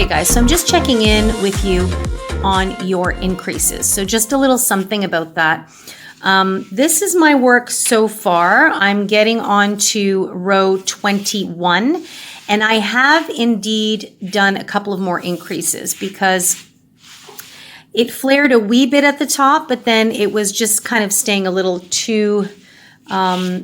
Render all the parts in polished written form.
Okay guys, so I'm just checking in with you on your increases. So just a little something about that. This is my work so far. I'm getting on to row 21, and I have indeed done a couple of more increases because it flared a wee bit at the top, but then it was just kind of staying a little too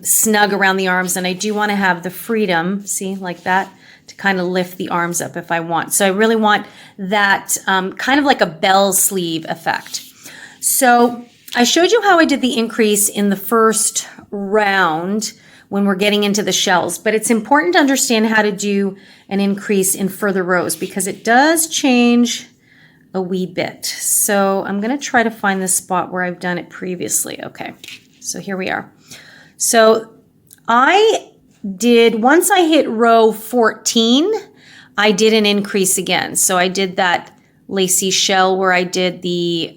snug around the arms, and I do want to have the freedom, see, like that, to kind of lift the arms up if I want. So I really want that kind of like a bell sleeve effect. So I showed you how I did the increase in the first round when we're getting into the shells, but it's important to understand how to do an increase in further rows because it does change a wee bit. So I'm going to try to find the spot where I've done it previously. Okay, so here we are. So I did, once I hit row 14, I did an increase again. So I did that lacy shell where I did the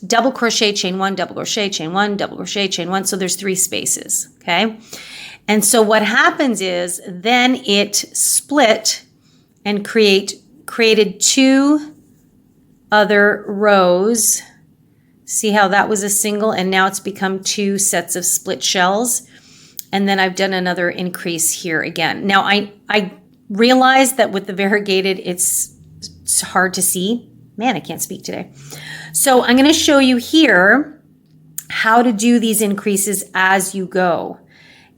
double crochet, chain one, double crochet, chain one, double crochet, chain one. So there's 3 spaces, okay? And so what happens is then it split and created 2 other rows. See how that was a single and now it's become 2 sets of split shells. And then I've done another increase here again. Now I realize that with the variegated, it's hard to see. Man, I can't speak today. So I'm going to show you here how to do these increases as you go.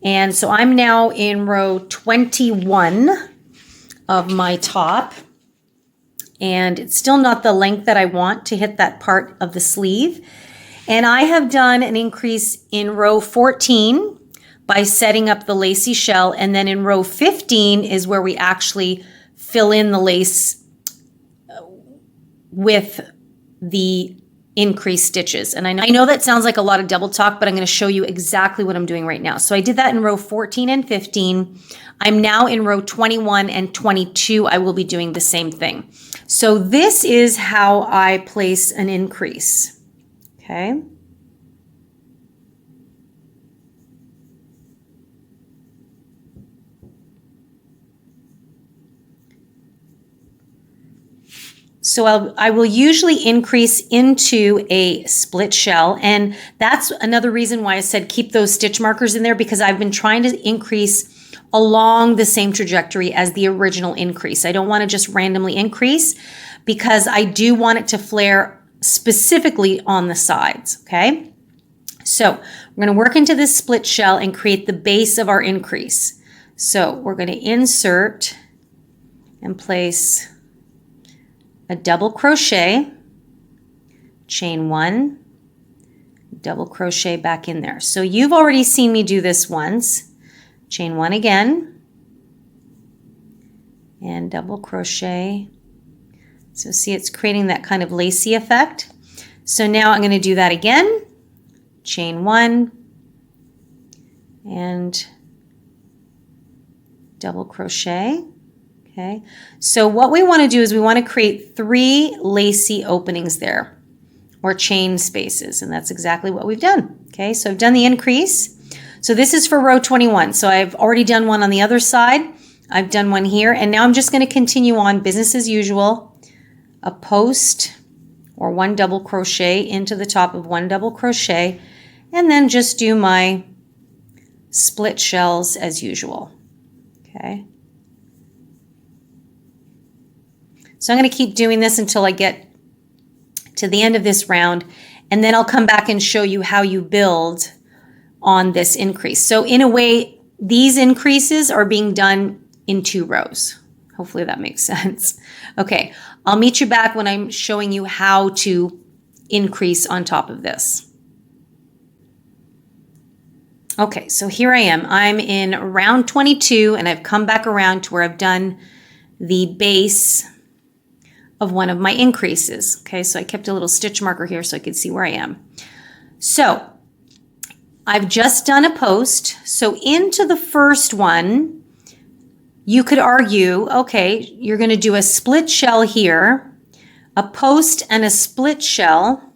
And so I'm now in row 21 of my top. And it's still not the length that I want to hit that part of the sleeve. And I have done an increase in row 14 by setting up the lacy shell, and then in row 15 is where we actually fill in the lace with the increased stitches. And I know that sounds like a lot of double talk, but I'm going to show you exactly what I'm doing right now. So I did that in row 14 and 15. I'm now in row 21 and 22. I will be doing the same thing. So this is how I place an increase, okay? So I will usually increase into a split shell, and that's another reason why I said keep those stitch markers in there, because I've been trying to increase along the same trajectory as the original increase. I don't want to just randomly increase because I do want it to flare specifically on the sides, okay? So we're going to work into this split shell and create the base of our increase. So we're going to insert and place a double crochet, chain one, double crochet back in there. So you've already seen me do this once. Chain one again, and double crochet. So see, it's creating that kind of lacy effect. So now I'm going to do that again. Chain one, and double crochet. Okay, so what we want to do is we want to create 3 lacy openings there, or chain spaces, and that's exactly what we've done. Okay, so I've done the increase. So this is for row 21. So I've already done one on the other side. I've done one here, and now I'm just going to continue on business as usual. A post or 1 double crochet into the top of 1 double crochet, and then just do my split shells as usual. Okay. So I'm going to keep doing this until I get to the end of this round, and then I'll come back and show you how you build on this increase. So in a way, these increases are being done in 2 rows. Hopefully that makes sense. Okay, I'll meet you back when I'm showing you how to increase on top of this. Okay, so here I am. I'm in round 22, and I've come back around to where I've done the base of one of my increases. Okay, so I kept a little stitch marker here so I could see where I am. So I've just done a post. So into the first one, you could argue, okay, you're going to do a split shell here, a post and a split shell,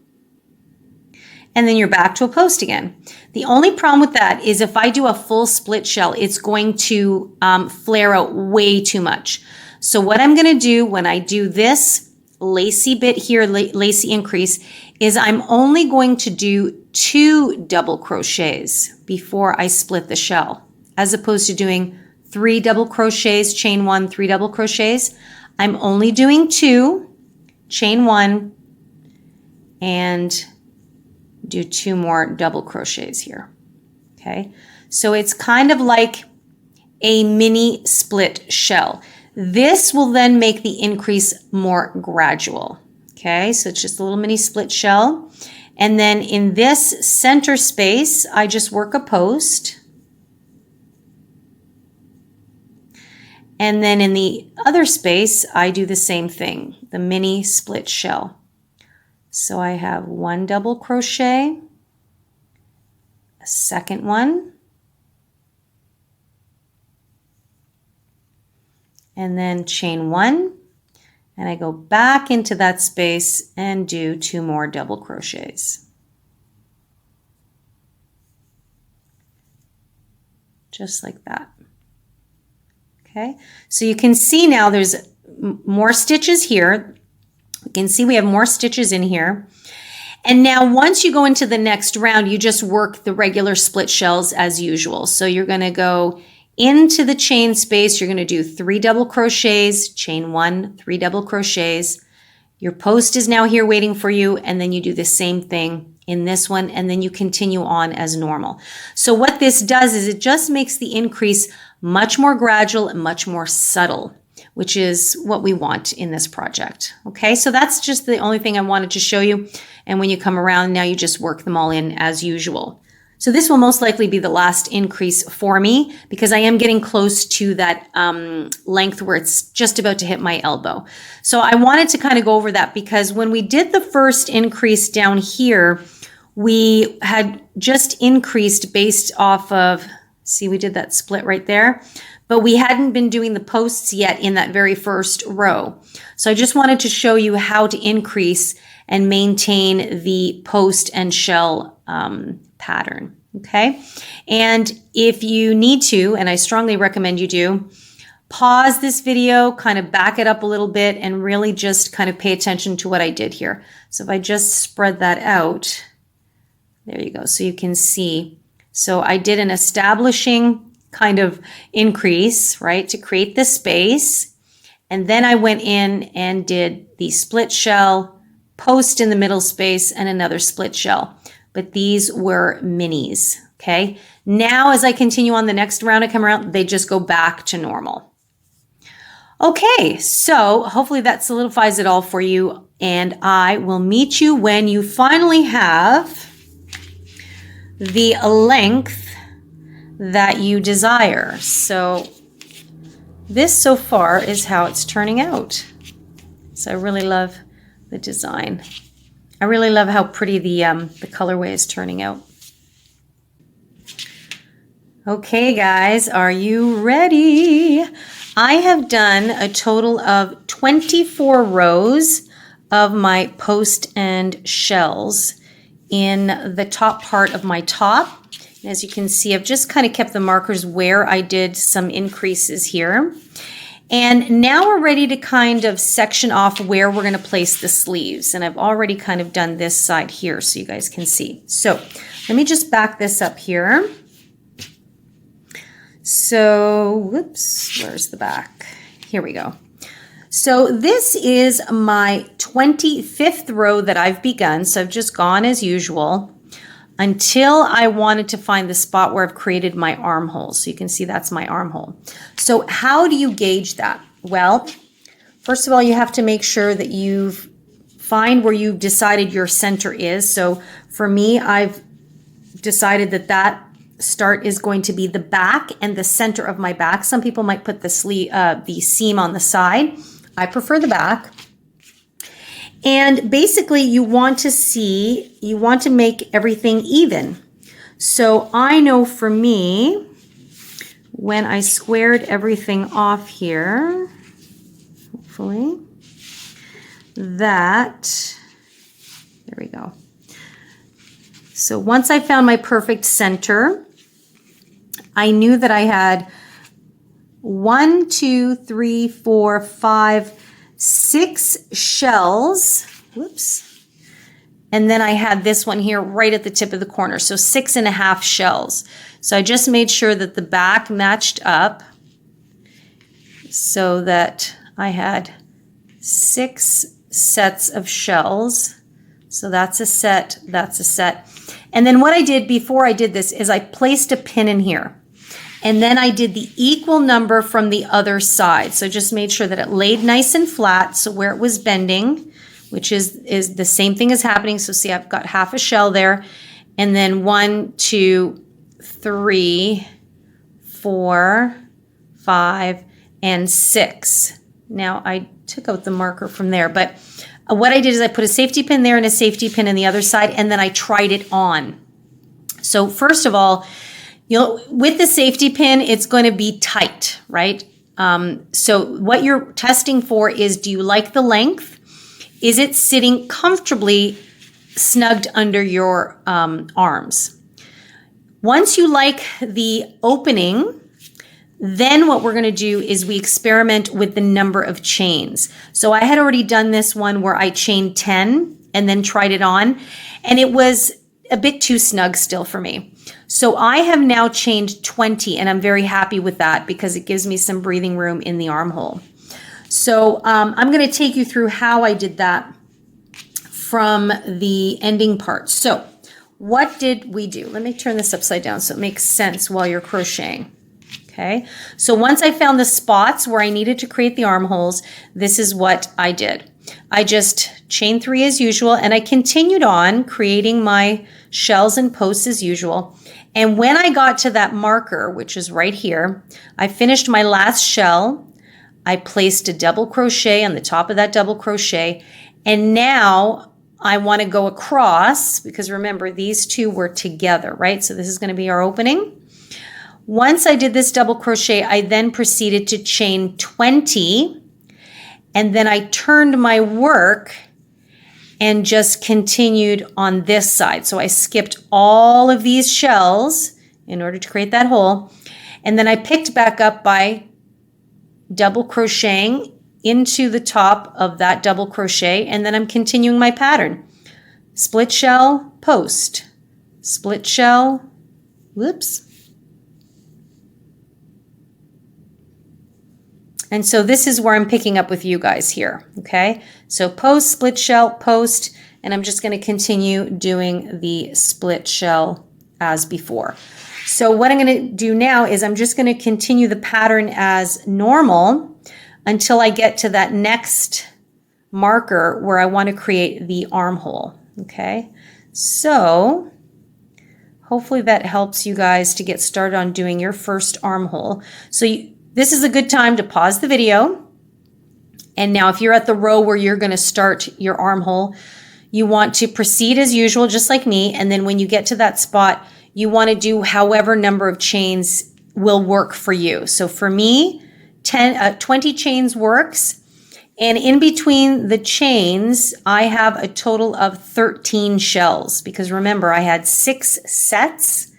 and then you're back to a post again. The only problem with that is if I do a full split shell, it's going to flare out way too much. So what I'm going to do when I do this lacy bit here, lacy increase, is I'm only going to do 2 double crochets before I split the shell, as opposed to doing 3 double crochets, chain 1, 3 double crochets. I'm only doing 2, chain 1, and do 2 more double crochets here. Okay, so it's kind of like a mini split shell. This will then make the increase more gradual. Okay, so it's just a little mini split shell. And then in this center space, I just work a post. And then in the other space, I do the same thing, the mini split shell. So I have 1 double crochet, a second one, and then chain 1, and I go back into that space and do 2 more double crochets. Just like that. Okay, so you can see now there's more stitches here. You can see we have more stitches in here. And now once you go into the next round, you just work the regular split shells as usual. So you're going to go into the chain space. You're going to do 3 double crochets, chain 1, 3 double crochets. Your post is now here waiting for you. And then you do the same thing in this one, and then you continue on as normal. So what this does is it just makes the increase much more gradual and much more subtle, which is what we want in this project. Okay, so that's just the only thing I wanted to show you. And when you come around, now you just work them all in as usual. So this will most likely be the last increase for me because I am getting close to that length where it's just about to hit my elbow. So I wanted to kind of go over that because when we did the first increase down here, we had just increased based off of, see, we did that split right there, but we hadn't been doing the posts yet in that very first row. So I just wanted to show you how to increase and maintain the post and shell pattern, okay? And if you need to, and I strongly recommend you do, pause this video, kind of back it up a little bit and really just kind of pay attention to what I did here. So if I just spread that out, there you go, so you can see. So I did an establishing kind of increase, right, to create the space. And then I went in and did the split shell, post in the middle space, and another split shell. But these were minis, okay? Now as I continue on the next round I come around, they just go back to normal. Okay, so hopefully that solidifies it all for you. And I will meet you when you finally have the length that you desire. So this so far is how it's turning out. So I really love the design. I really love how pretty the colorway is turning out. Okay guys, are you ready? I have done a total of 24 rows of my post and shells in the top part of my top. As you can see, I've just kind of kept the markers where I did some increases here. And now we're ready to kind of section off where we're going to place the sleeves. And I've already kind of done this side here so you guys can see. So let me just back this up here. So, whoops, where's the back? Here we go. So this is my 25th row that I've begun. So I've just gone as usual until I wanted to find the spot where I've created my armhole. So you can see that's my armhole. So how do you gauge that? Well, first of all, you have to make sure that you find where you've decided your center is. So for me, I've decided that that start is going to be the back and the center of my back. Some people might put the seam on the side. I prefer the back. And basically you want to make everything even. So I know for me, when I squared everything off here, hopefully, that, there we go. So once I found my perfect center, I knew that I had 1, 2, 3, 4, 5, 6 shells. Whoops. And then I had this one here right at the tip of the corner. So 6.5 shells. So I just made sure that the back matched up so that I had 6 sets of shells. So that's a set, that's a set. And then what I did before I did this is I placed a pin in here. And then I did the equal number from the other side. So just made sure that it laid nice and flat. So where it was bending, which is the same thing as happening. So see, I've got half a shell there. And then 1, 2, 3, 4, 5, and 6. Now I took out the marker from there, but what I did is I put a safety pin there and a safety pin in the other side, and then I tried it on. So first of all, with the safety pin, it's going to be tight, right? So what you're testing for is, do you like the length? Is it sitting comfortably snugged under your arms? Once you like the opening, then what we're going to do is we experiment with the number of chains. So I had already done this one where I chained 10 and then tried it on, and it was a bit too snug still for me. So I have now chained 20, and I'm very happy with that because it gives me some breathing room in the armhole. So I'm going to take you through how I did that from the ending part. So what did we do? Let me turn this upside down so it makes sense while you're crocheting. Okay, so once I found the spots where I needed to create the armholes, this is what I did. I just chained 3 as usual, and I continued on creating my shells and posts as usual. And when I got to that marker, which is right here, I finished my last shell. I placed a double crochet on the top of that double crochet, and now I want to go across, because remember, these two were together, right? So this is going to be our opening. Once I did this double crochet, I then proceeded to chain 20, and then I turned my work and just continued on this side. So I skipped all of these shells in order to create that hole, and then I picked back up by double crocheting into the top of that double crochet, and then I'm continuing my pattern. Split shell, post, split shell, whoops. And so this is where I'm picking up with you guys here, okay? So post, split shell, post, and I'm just going to continue doing the split shell as before. So what I'm going to do now is I'm just going to continue the pattern as normal until I get to that next marker where I want to create the armhole, okay? So hopefully that helps you guys to get started on doing your first armhole. So this is a good time to pause the video. And now if you're at the row where you're going to start your armhole, you want to proceed as usual, just like me. And then when you get to that spot, you want to do however number of chains will work for you. So for me, 20 chains works. And in between the chains, I have a total of 13 shells, because remember, I had 6 sets.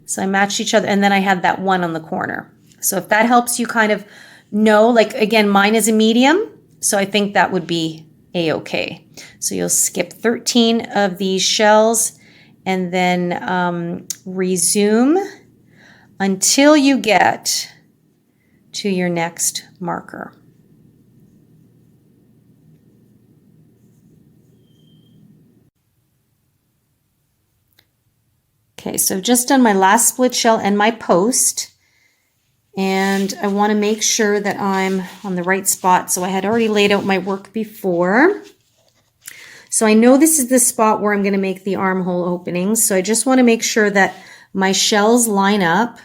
So I matched each other, and then I had that one on the corner. So if that helps you kind of know, like again, mine is a medium, so I think that would be a-okay. So you'll skip 13 of these shells and then resume until you get to your next marker. Okay, so I've just done my last split shell and my post. And I want to make sure that I'm on the right spot. So I had already laid out my work before. So I know this is the spot where I'm going to make the armhole openings. So I just want to make sure that my shells line up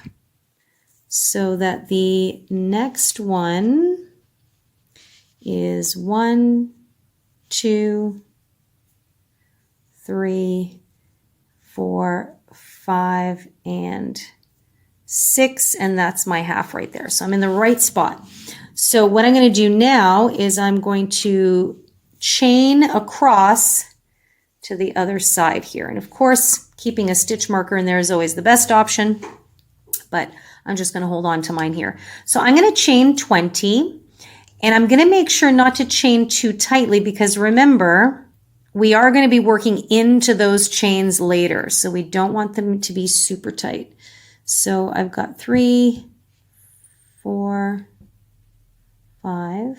so that the next one is 1, 2, 3, 4, 5, and 6, and that's my half right there. So I'm in the right spot. So what I'm going to do now is I'm going to chain across to the other side here. And of course, keeping a stitch marker in there is always the best option, but I'm just going to hold on to mine here. So I'm going to chain 20, and I'm going to make sure not to chain too tightly because remember, we are going to be working into those chains later. So we don't want them to be super tight. So I've got 3, 4, 5.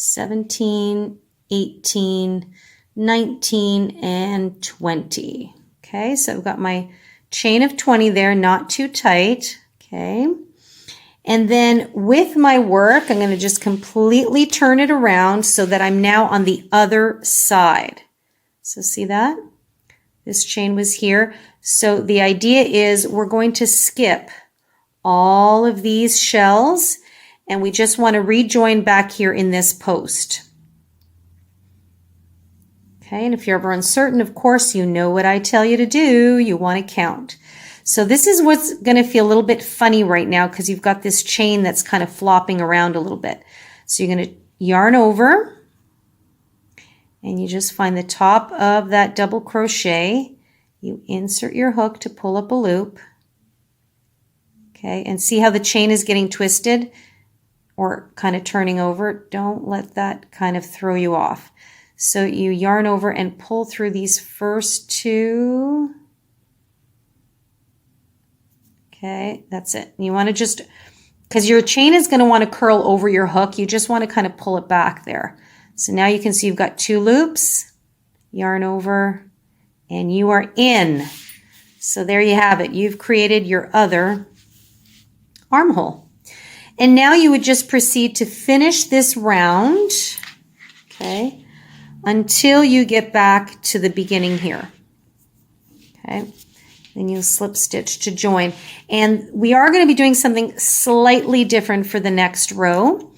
17, 18, 19, and 20. Okay, so I've got my chain of 20 there, not too tight. Okay, and then with my work, I'm going to just completely turn it around so that I'm now on the other side. So see that? This chain was here. So the idea is we're going to skip all of these shells, and we just want to rejoin back here in this post. Okay, and if you're ever uncertain, of course, you know what I tell you to do. You want to count. So this is what's going to feel a little bit funny right now because you've got this chain that's kind of flopping around a little bit. So you're going to yarn over, and you just find the top of that double crochet. You insert your hook to pull up a loop. Okay, and see how the chain is getting twisted or kind of turning over. Don't let that kind of throw you off. So you yarn over and pull through these first 2. Okay, that's it. You want to just, because your chain is going to want to curl over your hook, you just want to kind of pull it back there. So now you can see you've got 2 loops, yarn over, and you are in. So there you have it. You've created your other armhole. And now you would just proceed to finish this round, okay, until you get back to the beginning here. Okay, then you'll slip stitch to join. And we are going to be doing something slightly different for the next row,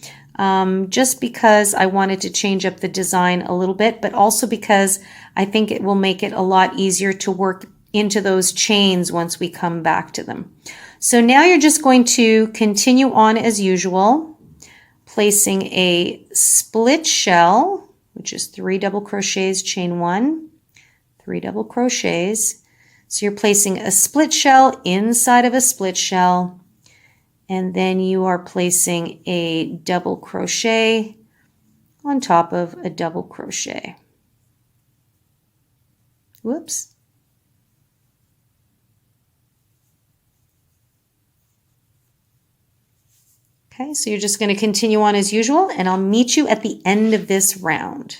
just because I wanted to change up the design a little bit, but also because I think it will make it a lot easier to work into those chains once we come back to them. So now you're just going to continue on as usual, placing a split shell, which is 3 double crochets, chain 1, 3 double crochets. So you're placing a split shell inside of a split shell, and then you are placing a double crochet on top of a double crochet. Whoops. Okay, so you're just going to continue on as usual, and I'll meet you at the end of this round.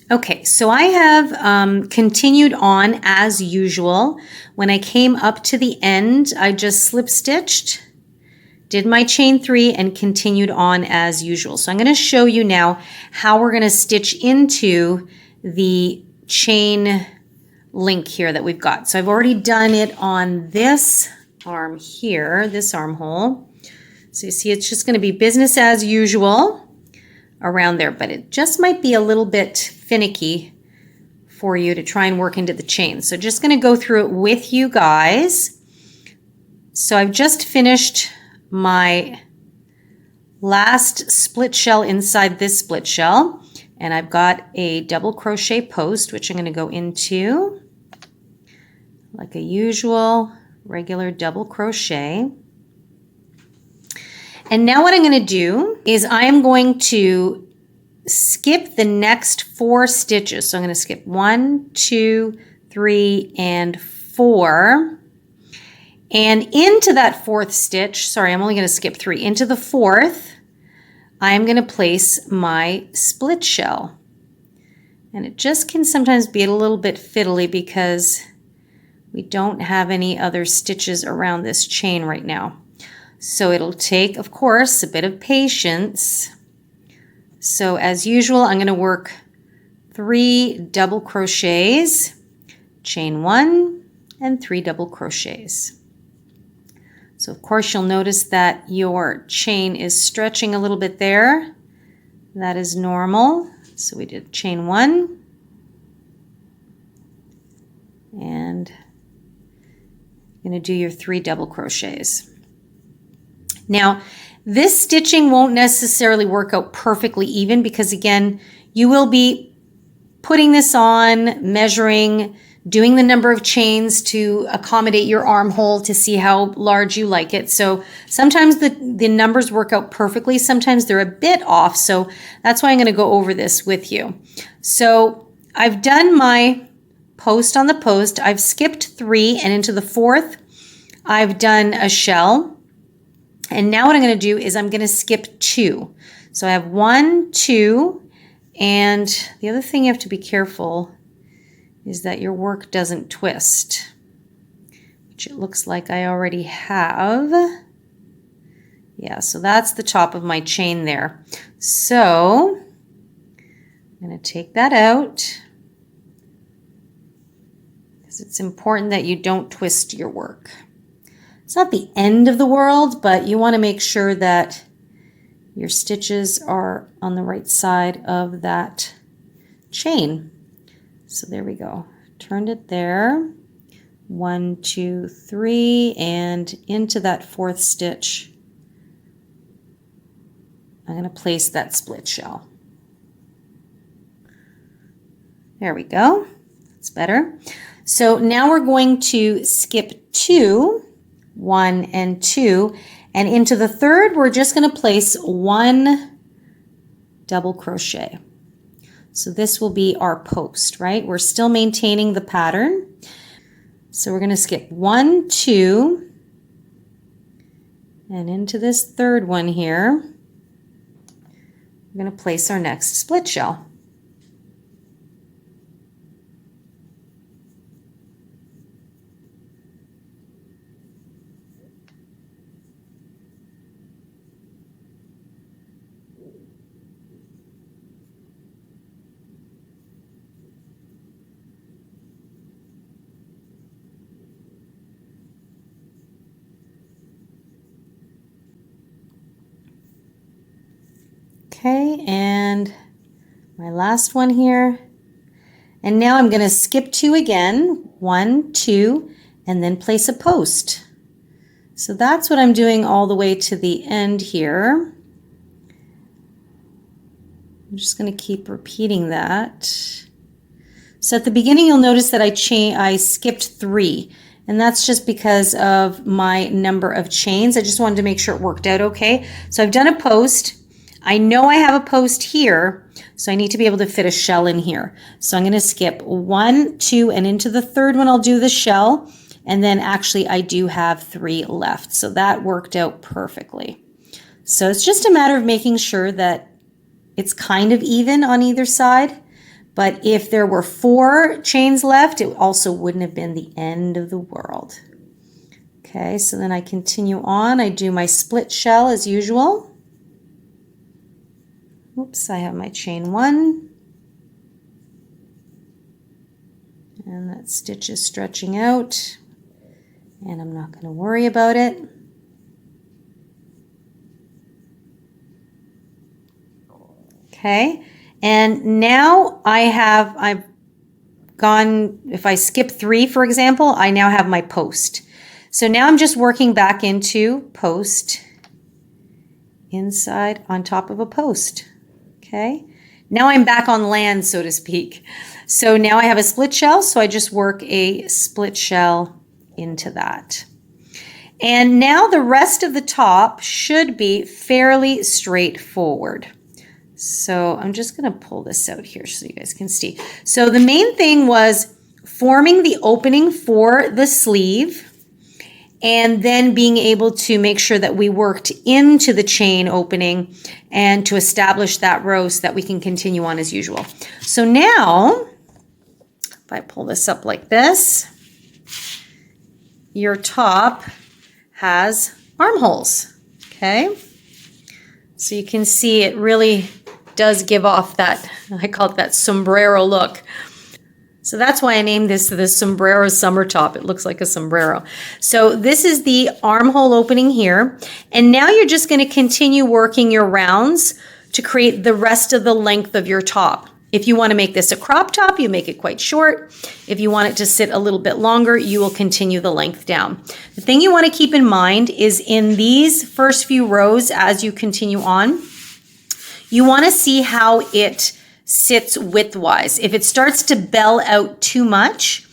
Okay, so I have continued on as usual. When I came up to the end, I just slip stitched, did my chain 3, and continued on as usual. So I'm going to show you now how we're going to stitch into the chain link here that we've got. So I've already done it on this arm here, this armhole. So you see it's just going to be business as usual around there, but it just might be a little bit finicky for you to try and work into the chain. So just going to go through it with you guys. So I've just finished my last split shell inside this split shell, and I've got a double crochet post which I'm going to go into like a usual regular double crochet. And now what I'm going to do is I am going to skip the next 4 stitches. So I'm going to skip 1, 2, 3, and 4. And into that 4th stitch, sorry, I'm only going to skip 3. Into the 4th, I am going to place my split shell. And it just can sometimes be a little bit fiddly because we don't have any other stitches around this chain right now. So it'll take, of course, a bit of patience. So as usual, I'm going to work 3 double crochets, chain 1, and 3 double crochets. So of course you'll notice that your chain is stretching a little bit there. That is normal. So we did chain 1 and You're going to do your 3 double crochets. Now, this stitching won't necessarily work out perfectly even because, again, you will be putting this on, measuring, doing the number of chains to accommodate your armhole to see how large you like it. So sometimes the numbers work out perfectly. Sometimes they're a bit off. So that's why I'm going to go over this with you. So I've done my post on the post. I've skipped 3 and into the 4th, I've done a shell. And now what I'm going to do is I'm going to skip 2. So I have 1, 2, and the other thing you have to be careful is that your work doesn't twist, which it looks like I already have. Yeah, so that's the top of my chain there. So I'm going to take that out because it's important that you don't twist your work. It's not the end of the world, but you want to make sure that your stitches are on the right side of that chain. So there we go. Turned it there. 1, 2, 3, and into that 4th stitch, I'm going to place that split shell. There we go. That's better. So now we're going to skip 2. 1 and 2, and into the 3rd we're just going to place 1 double crochet. So this will be our post, right? We're still maintaining the pattern. So we're going to skip 1, 2, and into this 3rd one here we're going to place our next split shell. Okay, and my last one here. And now I'm going to skip 2 again, 1, 2, and then place a post. So that's what I'm doing all the way to the end here. I'm just going to keep repeating that. So at the beginning you'll notice that I skipped 3. And that's just because of my number of chains. I just wanted to make sure it worked out okay. So I've done a post. I know I have a post here, so I need to be able to fit a shell in here. So I'm going to skip 1, 2, and into the 3rd one I'll do the shell, and then actually I do have 3 left. So that worked out perfectly. So it's just a matter of making sure that it's kind of even on either side. But if there were 4 chains left, it also wouldn't have been the end of the world. Okay, so then I continue on. I do my split shell as usual. Oops, I have my chain 1. And that stitch is stretching out. And I'm not going to worry about it. Okay, and now I've gone, if I skip 3, for example, I now have my post. So now I'm just working back into post, inside, on top of a post. Okay, now I'm back on land, so to speak. So now I have a split shell, so I just work a split shell into that. And now the rest of the top should be fairly straightforward. So I'm just going to pull this out here so you guys can see. So the main thing was forming the opening for the sleeve, and then being able to make sure that we worked into the chain opening and to establish that row so that we can continue on as usual. So now, if I pull this up like this, your top has armholes, okay? So you can see it really does give off that, I call it that sombrero look. So that's why I named this the Sombrero Summer Top. It looks like a sombrero. So this is the armhole opening here. And now you're just going to continue working your rounds to create the rest of the length of your top. If you want to make this a crop top, you make it quite short. If you want it to sit a little bit longer, you will continue the length down. The thing you want to keep in mind is in these first few rows, as you continue on, you want to see how it sits widthwise. If it starts to bell out too much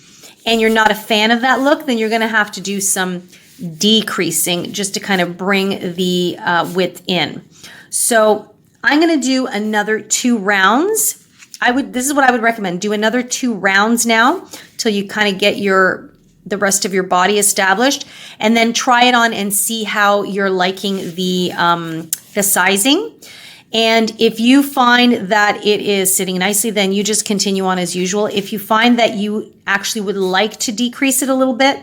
and you're not a fan of that look, then you're going to have to do some decreasing just to kind of bring the width in. So I'm going to do another 2 rounds. This is what I would recommend. Do another 2 rounds now till you kind of get the rest of your body established, and then try it on and see how you're liking the sizing. And if you find that it is sitting nicely, then you just continue on as usual. If you find that you actually would like to decrease it a little bit,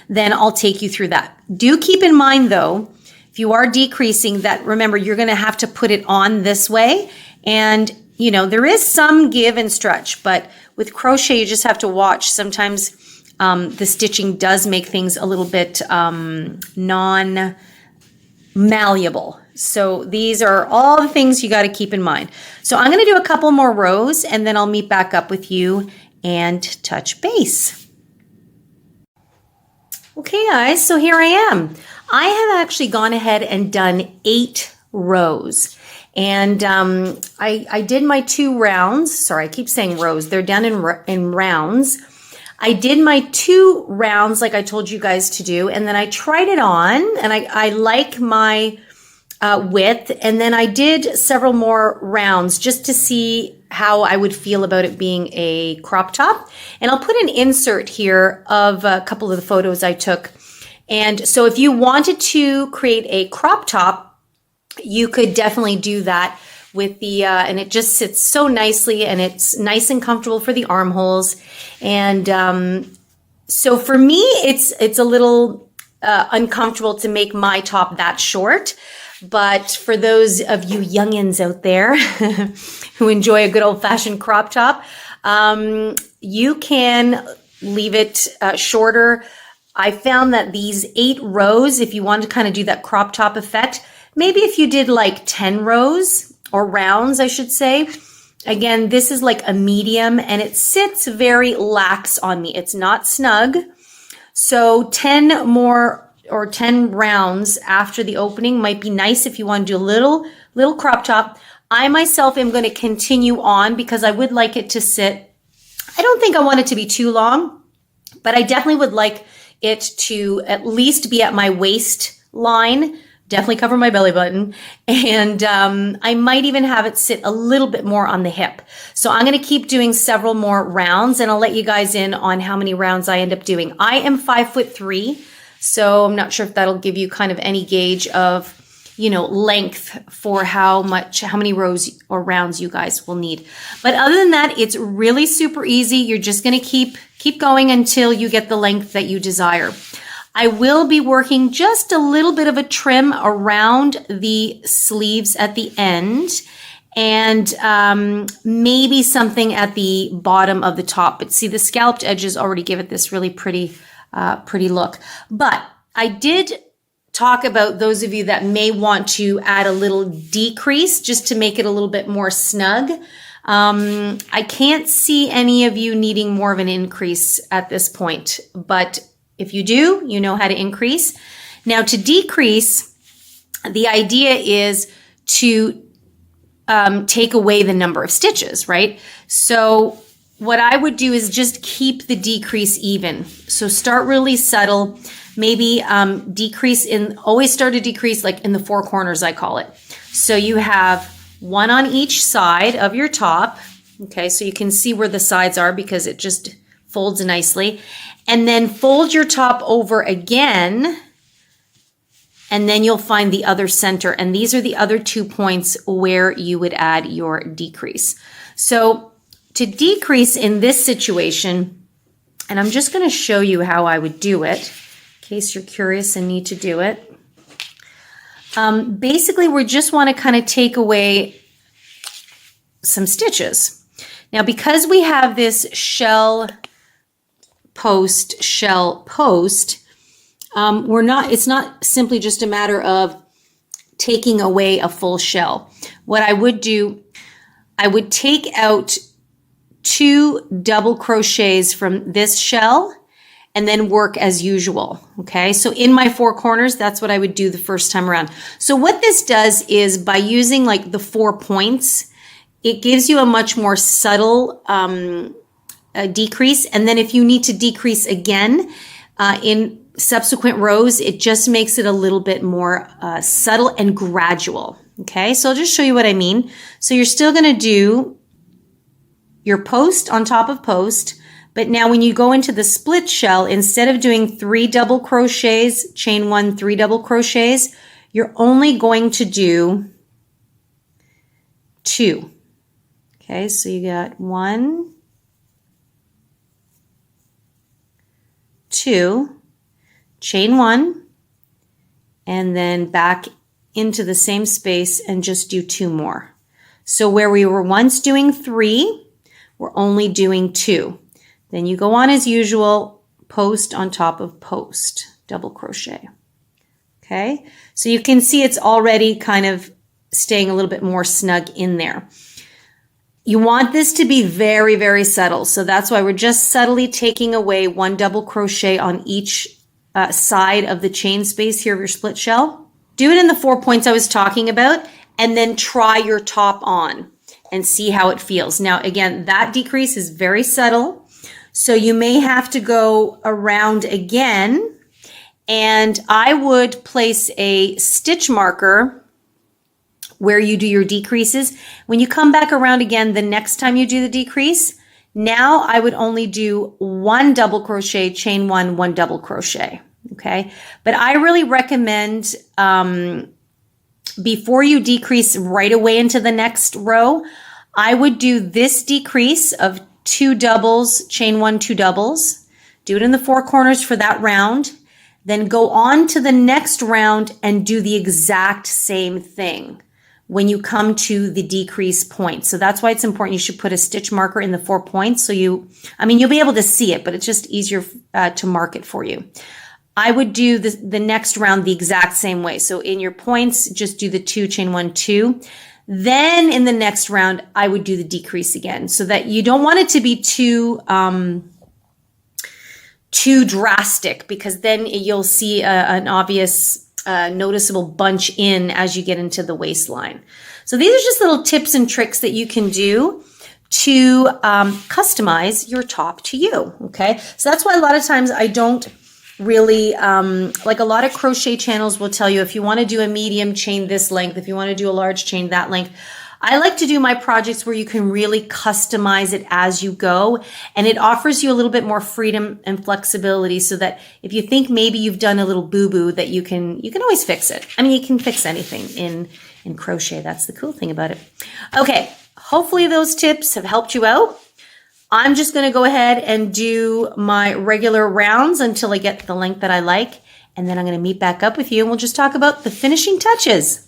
then I'll take you through that. Do keep in mind though, if you are decreasing that, remember, you're going to have to put it on this way. And you know, there is some give and stretch, but with crochet, you just have to watch. Sometimes the stitching does make things a little bit non-malleable. So these are all the things you got to keep in mind. So I'm going to do a couple more rows and then I'll meet back up with you and touch base. Okay guys, so here I am. I have actually gone ahead and done 8 rows. And I did my 2 rounds. Sorry, I keep saying rows. They're done in rounds. I did my 2 rounds like I told you guys to do. And then I tried it on and I like my width. And then I did several more rounds just to see how I would feel about it being a crop top. And I'll put an insert here of a couple of the photos I took. And so if you wanted to create a crop top, you could definitely do that with the, and it just sits so nicely and it's nice and comfortable for the armholes. And so for me, it's a little uncomfortable to make my top that short. But for those of you youngins out there who enjoy a good old-fashioned crop top, you can leave it shorter. I found that these 8 rows, if you want to kind of do that crop top effect, maybe if you did like 10 rows or rounds, I should say. Again, this is like a medium and it sits very lax on me. It's not snug. So 10 more or 10 rounds after the opening might be nice if you want to do a little crop top. I myself am going to continue on because I would like it to sit. I don't think I want it to be too long, but I definitely would like it to at least be at my waistline. Definitely cover my belly button. And I might even have it sit a little bit more on the hip. So I'm going to keep doing several more rounds and I'll let you guys in on how many rounds I end up doing. I am 5'3", so I'm not sure if that'll give you kind of any gauge of, you know, length for how many rows or rounds you guys will need. But other than that, it's really super easy. You're just going to keep going until you get the length that you desire. I will be working just a little bit of a trim around the sleeves at the end and maybe something at the bottom of the top. But see, the scalloped edges already give it this really pretty look. But I did talk about those of you that may want to add a little decrease just to make it a little bit more snug. I can't see any of you needing more of an increase at this point, but if you do, you know how to increase. Now to decrease, the idea is to take away the number of stitches, right? So what I would do is just keep the decrease even. So start really subtle, maybe always start a decrease like in the 4 corners, I call it. So you have 1 on each side of your top. Okay, so you can see where the sides are because it just folds nicely. And then fold your top over again, and then you'll find the other center. And these are the other 2 points where you would add your decrease. So to decrease in this situation, and I'm just going to show you how I would do it in case you're curious and need to do it. Basically, we just want to kind of take away some stitches. Now, because we have this shell post, it's not simply just a matter of taking away a full shell. What I would do, I would take out 2 double crochets from this shell and then work as usual. Okay, so in my 4 corners, that's what I would do the first time around. So what this does is, by using like the 4 points, it gives you a much more subtle decrease. And then if you need to decrease again in subsequent rows, it just makes it a little bit more subtle and gradual. Okay, so I'll just show you what I mean. So you're still going to do your post on top of post, but now when you go into the split shell, instead of doing 3 double crochets, chain 1, 3 double crochets, you're only going to do 2. Okay, so you got 1, 2, chain 1, and then back into the same space and just do 2 more. So where we were once doing 3, we're only doing 2. Then you go on as usual, post on top of post, double crochet. Okay, so you can see it's already kind of staying a little bit more snug in there. You want this to be very, very subtle. So that's why we're just subtly taking away 1 double crochet on each side of the chain space here of your split shell. Do it in the 4 points I was talking about, and then try your top on and see how it feels. Now, again, that decrease is very subtle, so you may have to go around again, and I would place a stitch marker where you do your decreases. When you come back around again the next time you do the decrease, now I would only do 1 double crochet, chain 1, 1 double crochet. Okay, but I really recommend before you decrease right away into the next row, I would do this decrease of 2 doubles, chain 1, 2 doubles, do it in the 4 corners for that round, then go on to the next round and do the exact same thing when you come to the decrease point. So that's why it's important. You should put a stitch marker in the 4 points. So you'll be able to see it, but it's just easier to mark it for you. I would do the next round the exact same way. So in your points, just do the 2, chain 1, 2. Then in the next round, I would do the decrease again, so that you don't want it to be too drastic, because then you'll see an obvious noticeable bunch in as you get into the waistline. So these are just little tips and tricks that you can do to customize your top to you. Okay, so that's why a lot of times I don't really like a lot of crochet channels will tell you, if you want to do a medium, chain this length. If you want to do a large, chain that length. I like to do my projects where you can really customize it as you go, and it offers you a little bit more freedom and flexibility, so that if you think maybe you've done a little boo-boo, that you can always fix it. I mean, you can fix anything in crochet. That's the cool thing about it. Okay, hopefully those tips have helped you out. I'm just going to go ahead and do my regular rounds until I get the length that I like, and then I'm going to meet back up with you and we'll just talk about the finishing touches.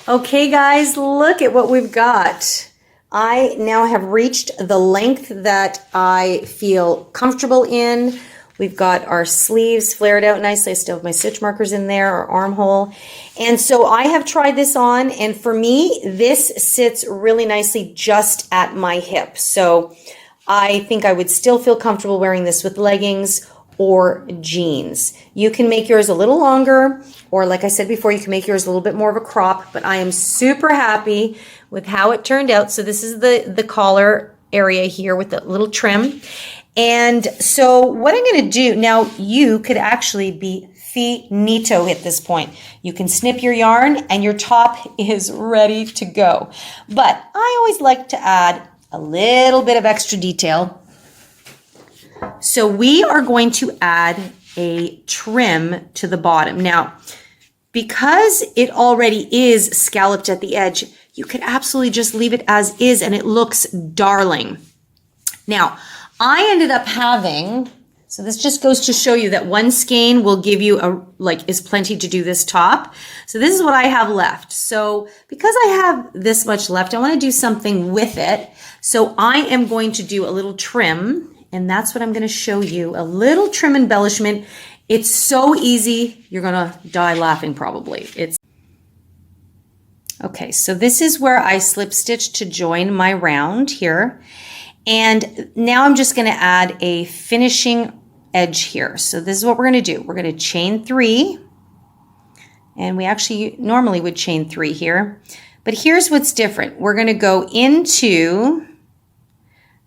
Okay guys, look at what we've got. I now have reached the length that I feel comfortable in. We've got our sleeves flared out nicely. I still have my stitch markers in there, our armhole. And so I have tried this on, and for me, this sits really nicely just at my hip. So I think I would still feel comfortable wearing this with leggings or jeans. You can make yours a little longer, or like I said before, you can make yours a little bit more of a crop, but I am super happy with how it turned out. So this is the collar area here with the little trim. And so what I'm going to do now, you could actually be finito at this point. You can snip your yarn and your top is ready to go. But I always like to add a little bit of extra detail. So we are going to add a trim to the bottom. Now, because it already is scalloped at the edge, you could absolutely just leave it as is and it looks darling. Now, I ended up having, so this just goes to show you that one skein will give you is plenty to do this top. So this is what I have left. So because I have this much left, I want to do something with it. So I am going to do a little trim, and that's what I'm going to show you, a little trim embellishment. It's so easy. You're going to die laughing probably. Okay, so this is where I slip stitch to join my round here. And now I'm just going to add a finishing edge here. So this is what we're going to do. We're going to chain 3. And we actually normally would chain 3 here. But here's what's different. We're going to go into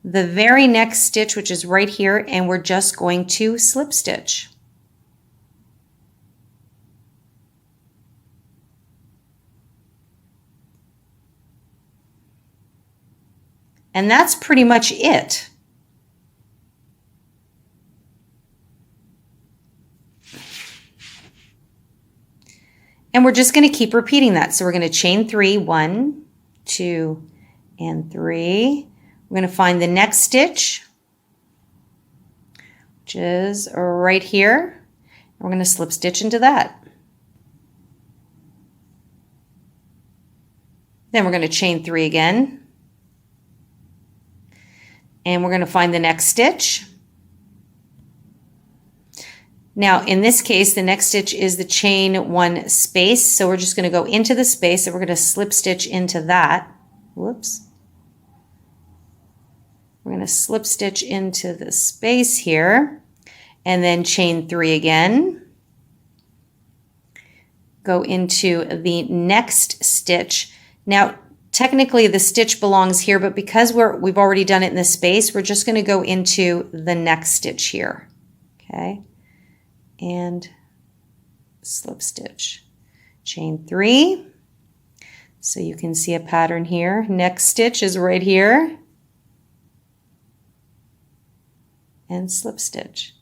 the very next stitch, which is right here, and we're just going to slip stitch. And that's pretty much it. And we're just going to keep repeating that. So we're going to chain 3, 1, 2, and 3. We're going to find the next stitch, which is right here. We're going to slip stitch into that. Then we're going to chain 3 again. And we're going to find the next stitch. Now, in this case, the next stitch is the chain 1 space. So we're just going to go into the space and we're going to slip stitch into that. Whoops. We're going to slip stitch into the space here and then chain 3 again. Go into the next stitch. Now, technically the stitch belongs here, but because we've already done it in the space, we're just going to go into the next stitch here. Okay. And slip stitch, chain 3. So you can see a pattern here. Next stitch is right here. And slip stitch.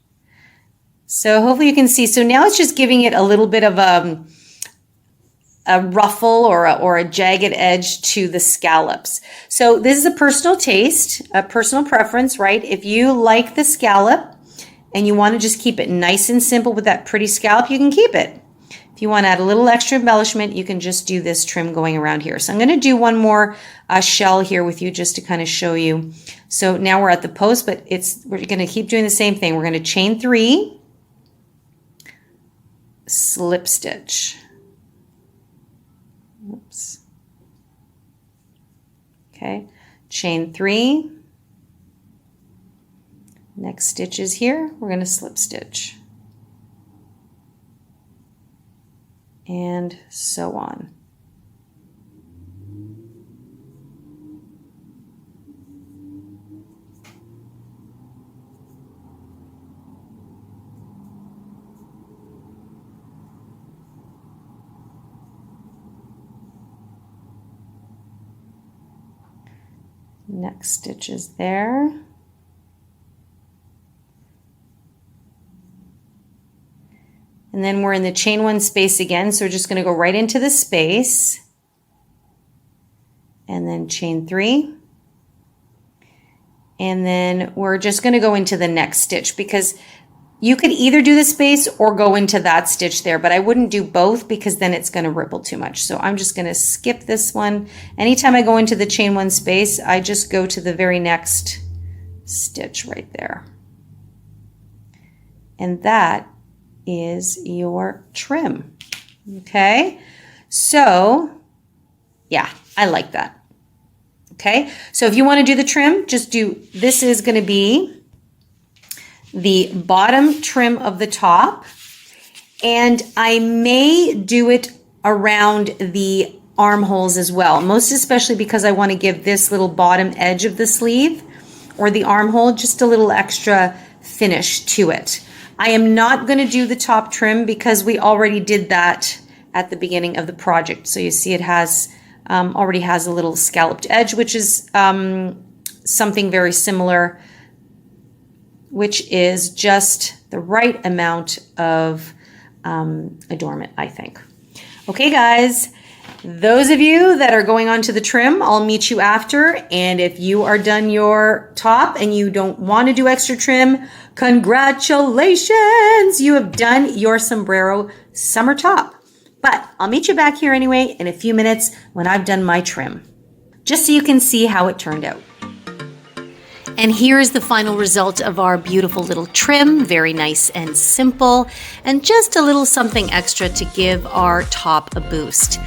So hopefully you can see. So now it's just giving it a little bit of a ruffle or a jagged edge to the scallops. So this is a personal taste, a personal preference, right? If you like the scallop and you want to just keep it nice and simple with that pretty scallop, you can keep it. If you want to add a little extra embellishment, you can just do this trim going around here. So I'm going to do one more shell here with you just to kind of show you. So now we're at the post, but we're going to keep doing the same thing. We're going to chain 3, slip stitch. Oops. Okay, chain 3. Next stitch is here. We're going to slip stitch. And so on. Next stitch is there. And then we're in the chain 1 space again, so we're just going to go right into the space. And then chain 3. And then we're just going to go into the next stitch because you could either do the space or go into that stitch there, but I wouldn't do both because then it's going to ripple too much. So I'm just going to skip this one. Anytime I go into the chain 1 space, I just go to the very next stitch right there. And that is your trim. Okay, so yeah, I like that. Okay, so if you want to do the trim, just do, this is going to be the bottom trim of the top, and I may do it around the armholes as well, most especially because I want to give this little bottom edge of the sleeve or the armhole just a little extra finish to it. I am not going to do the top trim because we already did that at the beginning of the project. So you see it has already has a little scalloped edge, which is something very similar, which is just the right amount of adornment, I think. Okay, guys, those of you that are going on to the trim, I'll meet you after. And if you are done your top and you don't want to do extra trim, congratulations, you have done your sombrero summer top. But I'll meet you back here anyway in a few minutes when I've done my trim, just so you can see how it turned out. And here is the final result of our beautiful little trim. Very nice and simple, and just a little something extra to give our top a boost.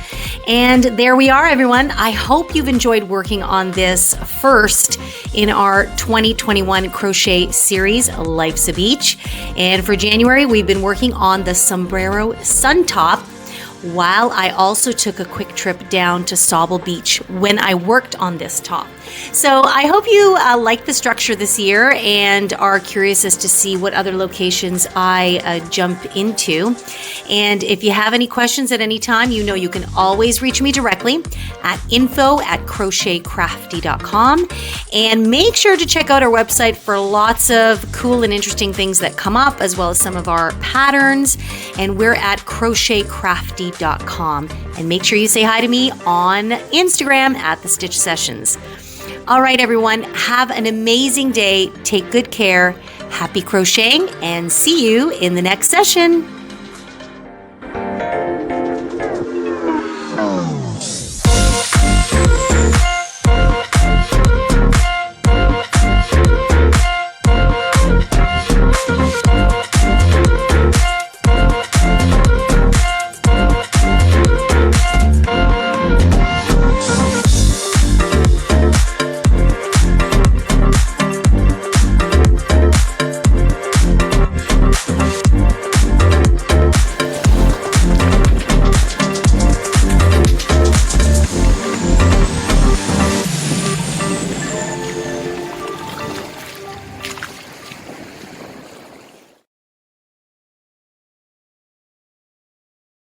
And there we are, everyone. I hope you've enjoyed working on this first in our 2021 crochet series, Life's a Beach. And for January, we've been working on the Sombrero Sun top, while I also took a quick trip down to Sauble Beach when I worked on this top. So I hope you like the structure this year and are curious as to see what other locations I jump into. And if you have any questions at any time, you know you can always reach me directly at info@crochetcrafty.com. And make sure to check out our website for lots of cool and interesting things that come up, as well as some of our patterns. And we're at crochetcrafty.com. And make sure you say hi to me on Instagram at The Stitch Sessions. All right, everyone, have an amazing day. Take good care. Happy crocheting, and see you in the next session.